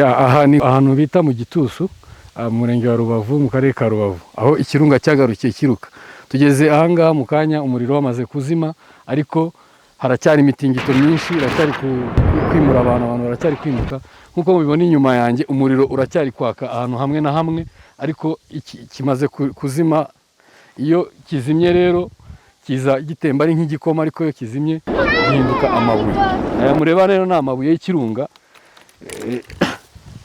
aha ni ahantu bita mu Gitusu, mu murenge wa Rubavu, mu karere ka Rubavu, aho ikirunga cyagarukiye kiruka. Tugeze ahangaha mu kanya umuriro wamaze kuzima, ariko haracyari imitingito myinshi, iracyari kwimura abantu baracyari kwimuka. Nkuko mubibona inyuma yanjye, umuriro uracyari kwaka ahantu hamwe na hamwe, ariko kimaze kuzima. Iyo kizimye rero kiza gitemba ari nk'igikoma, ariko iyo kizimye gihinduka amabuye. Aya mureba rero ni amabuye y'ikirunga.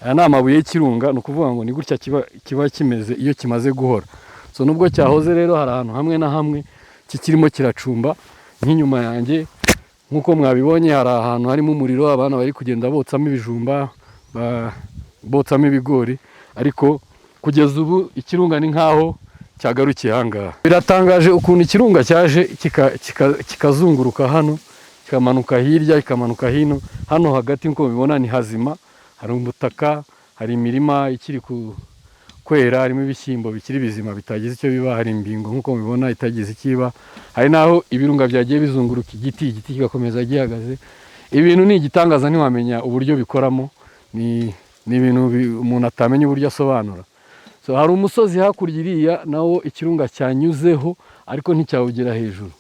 Aya ni amabuye y'ikirunga, ni ukuvuga ngo ni gutya kiba kimeze iyo kimaze guhora. So nubwo cyahoze rero hari ahantu hamwe na hamwe kikirimo kiracumba. Nk'inyuma yanjye nkuko mwabibonye, hari ahantu harimo umuriro, abana bari kugenda botsamo ibijumba, botsamo ibigori, ariko kugeza ubu ikirunga ni nkaho cyagarukiye ahangaha. Biratangaje ukuntu ikirunga cyaje kikazunguruka hano, kikamanuka hirya, kikamanuka hino. Hano hagati nkuko mubibona ni hazima, hari ubutaka, hari imirima ikiri kwera, harimo ibishyimbo bikiri bizima bitagize icyo biba, hari imbingo nkuko mubibona itagize ikiba, hari naho ibirunga byagiye bizunguruka igiti kigakomeza gihagaze. Ibintu ni igitangaza, ntiwamenya uburyo bikoramo, ni ibintu umuntu atamenya uburyo asobanura. So hari umusozi hakurya iriya nawo ikirunga cyanyuzeho, ariko nticyawugera hejuru,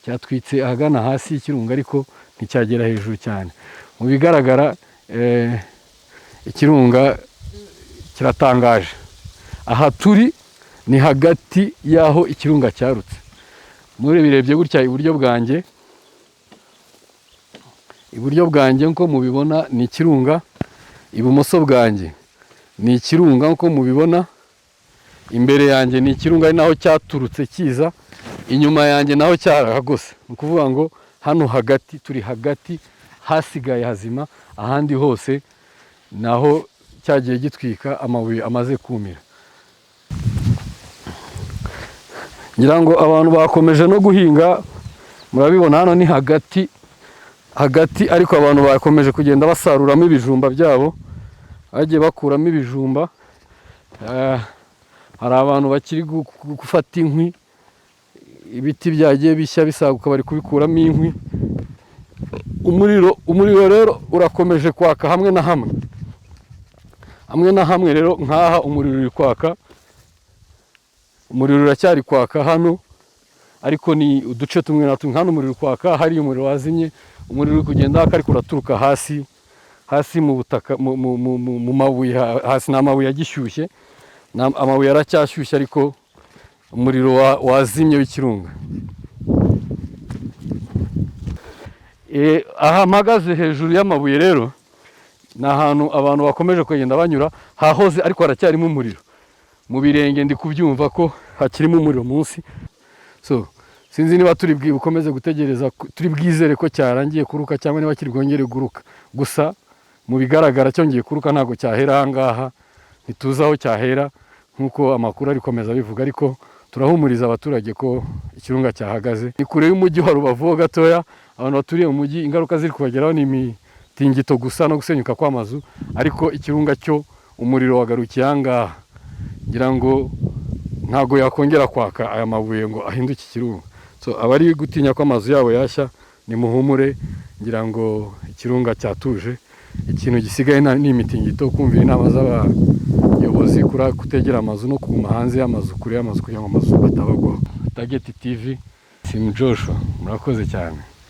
cyatwitse ahagana hasi y'ikirunga, ariko nticyagera hejuru cyane. Mu bigaragara ikirunga kiratangaje. Aha turi ni hagati y'aho ikirunga cyarutse. Birebye gutya iburyo bwanjye nko mubibona ni ikirunga, ibumoso bwanjye ni ikirunga nko mubibona, imbere yanjye ni ikirunga, ari naho cyaturutse kiza, inyuma yanjye naho cyarahagose. Ni ukuvuga ngo hano hagati turi hagati, hasigaye hazima, ahandi hose naho cyagiye gitwika, amabuye amaze kumira. Ngira ngo abantu bakomeje no guhinga, murabibona hano ni hagati, ariko abantu bakomeje kugenda basaruramo ibijumba byabo, bagiye bakuramo ibijumba. Hari abantu bakiri gufata inkwi, ibiti byagiye bishya bisaguka bari kubikuramo inkwi. Umuriro rero urakomeje kwaka hamwe na hamwe rero. Nkaha umuriro uri kwaka, umuriro uracyari kwaka hano, ariko ni uduce tumwe na tumwe. Hano umuriro uri kwaka, hari umuriro wazimye, umuriro uri kugenda ariko uraturuka hasi mu butaka, mu mabuye hasi. Ni amabuye agishyushye, amabuye aracyashyushye, ariko umuriro wazimye w'ikirunga. Aha mpagaze hejuru y'amabuye rero, ni ahantu abantu bakomeje kugenda banyura, hahoze ariko haracyarimo umuriro. Mu birenge ndi kubyumva ko hakirimo umuriro munsi. So sinzi niba turi bukomeze gutegereza, turi bwizere ko cyarangiye kuruka cyangwa niba kiri bwongere guruka. Gusa mu bigaragara cyongeye kuruka, ntabwo cyahera ahangaha, ntituzi aho cyahera nk'uko amakuru ari komeza bivuga, ariko turahumuriza abaturage ko ikirunga cyahagaze. Ni kure y'umujyi wa Rubavu gatoya. Abantu baturiye mu mujyi ingaruka ziri kubageraho ni imitingito gusa no gusenyuka kw'amazu, ariko ikirunga cyo umuriro wagarukiye ahangaha. Ngira ngo ntabwo yakongera kwaka aya mabuye ngo ahinduke ikirunga. So abari gutinya ko amazu yabo yashya, ni muhumure, ngira ngo ikirunga cyatuje. Ikintu gisigaye ni imitingito, kumvira inama z'abayobozi kutegera amazu no kuguma hanze y'amazu, kure y'amazu, kugira ngo amazu atabagwaho. Target TV, Sim Joshua, murakoze cyane.